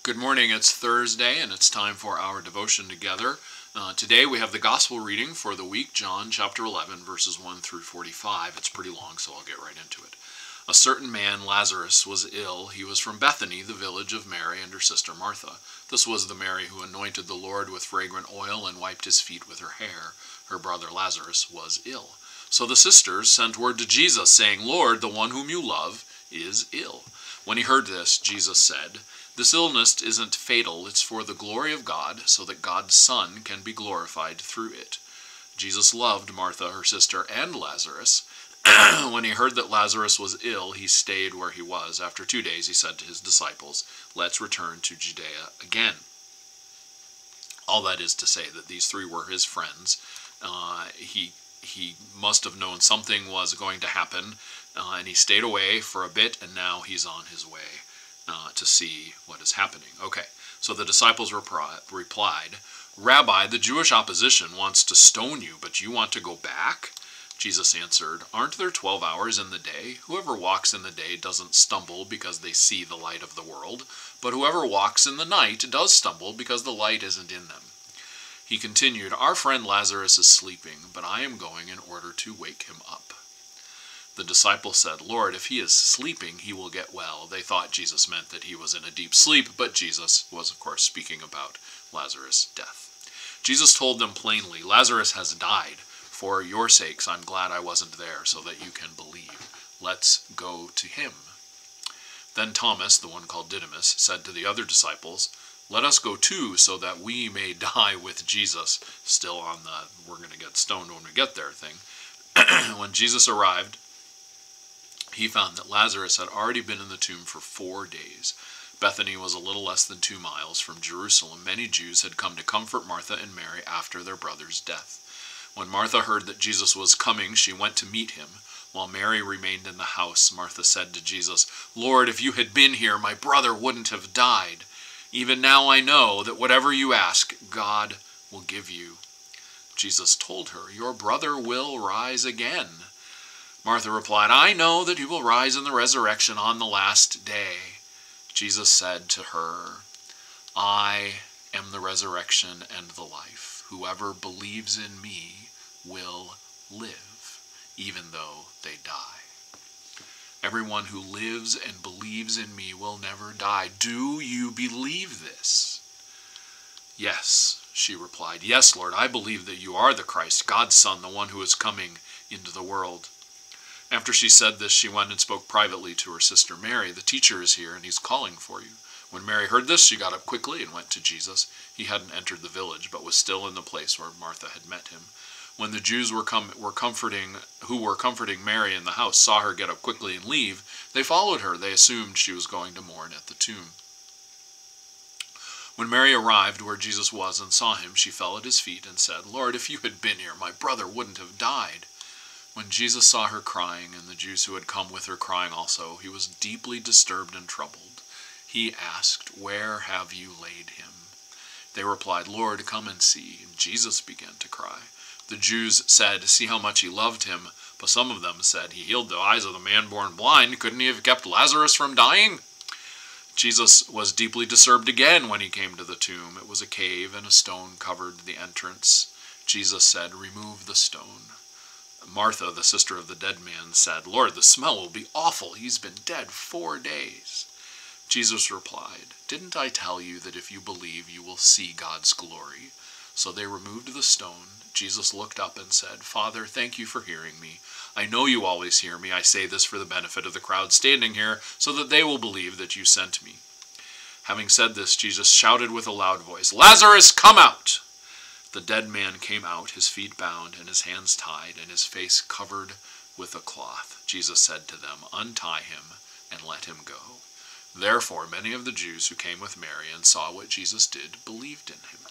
Good morning, it's Thursday and it's time for our devotion together. Today we have the gospel reading for the week, John chapter 11, verses 1 through 45. It's pretty long, so I'll get right into it. A certain man, Lazarus, was ill. He was from Bethany, the village of Mary and her sister Martha. This was the Mary who anointed the Lord with fragrant oil and wiped his feet with her hair. Her brother Lazarus was ill. So the sisters sent word to Jesus, saying, "Lord, the one whom you love is ill." When he heard this, Jesus said, "This illness isn't fatal, it's for the glory of God, so that God's Son can be glorified through it." Jesus loved Martha, her sister, and Lazarus. When he heard that Lazarus was ill, he stayed where he was. After 2 days, he said to his disciples, "Let's return to Judea again." All that is to say that these three were his friends. He must have known something was going to happen, and he stayed away for a bit, and now he's on his way to see what is happening. Okay, so the disciples replied, "Rabbi, the Jewish opposition wants to stone you, but you want to go back?" Jesus answered, "Aren't there 12 hours in the day? Whoever walks in the day doesn't stumble because they see the light of the world, but whoever walks in the night does stumble because the light isn't in them." He continued, "Our friend Lazarus is sleeping, but I am going in order to wake him up." The disciples said, "Lord, if he is sleeping, he will get well." They thought Jesus meant that he was in a deep sleep, but Jesus was, of course, speaking about Lazarus' death. Jesus told them plainly, "Lazarus has died. For your sakes, I'm glad I wasn't there, so that you can believe. Let's go to him." Then Thomas, the one called Didymus, said to the other disciples, "Let us go too, so that we may die with Jesus." Still on the "we're going to get stoned when we get there" thing. When Jesus arrived, he found that Lazarus had already been in the tomb for 4 days. Bethany was a little less than 2 miles from Jerusalem. Many Jews had come to comfort Martha and Mary after their brother's death. When Martha heard that Jesus was coming, she went to meet him. While Mary remained in the house, Martha said to Jesus, "Lord, if you had been here, my brother wouldn't have died. Even now I know that whatever you ask, God will give you." Jesus told her, "Your brother will rise again." Martha replied, "I know that he will rise in the resurrection on the last day." Jesus said to her, "I am the resurrection and the life. Whoever believes in me will live, even though they die. Everyone who lives and believes in me will never die. Do you believe this?" "Yes," she replied. "Yes, Lord, I believe that you are the Christ, God's Son, the one who is coming into the world." After she said this, she went and spoke privately to her sister Mary. "The teacher is here, and he's calling for you." When Mary heard this, she got up quickly and went to Jesus. He hadn't entered the village, but was still in the place where Martha had met him. When the Jews who were comforting Mary in the house saw her get up quickly and leave, they followed her. They assumed she was going to mourn at the tomb. When Mary arrived where Jesus was and saw him, she fell at his feet and said, "Lord, if you had been here, my brother wouldn't have died." When Jesus saw her crying, and the Jews who had come with her crying also, he was deeply disturbed and troubled. He asked, "Where have you laid him?" They replied, "Lord, come and see." And Jesus began to cry. The Jews said, "See how much he loved him." But some of them said, "He healed the eyes of the man born blind. Couldn't he have kept Lazarus from dying?" Jesus was deeply disturbed again when he came to the tomb. It was a cave, and a stone covered the entrance. Jesus said, "Remove the stone." Martha, the sister of the dead man, said, "Lord, the smell will be awful. He's been dead 4 days. Jesus replied, "Didn't I tell you that if you believe, you will see God's glory?" So they removed the stone. Jesus looked up and said, "Father, thank you for hearing me. I know you always hear me. I say this for the benefit of the crowd standing here, so that they will believe that you sent me." Having said this, Jesus shouted with a loud voice, "Lazarus, come out!" The dead man came out, his feet bound and his hands tied, and his face covered with a cloth. Jesus said to them, "Untie him and let him go." Therefore, many of the Jews who came with Mary and saw what Jesus did believed in him.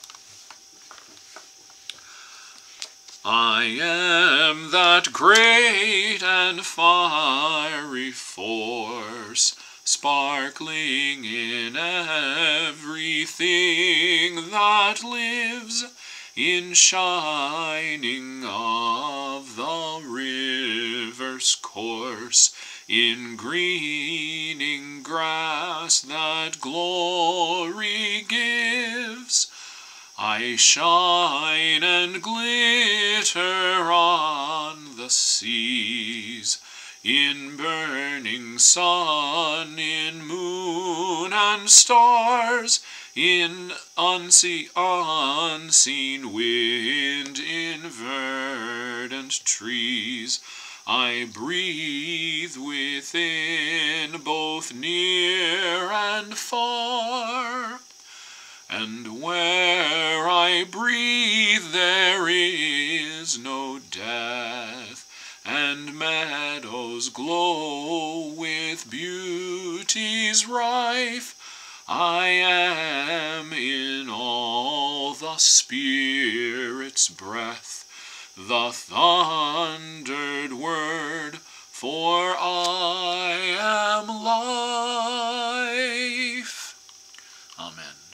I am that great and fiery force, sparkling in everything that lives, in shining of the river's course, in greening grass that glory gives. I shine and glitter on the seas, in burning sun, in moon and stars, in unseen wind, in verdant trees. I breathe within, both near and far. And where I breathe there is no death, and meadows glow with beauties rife. I am in all the Spirit's breath, the thundered word, for I am life. Amen.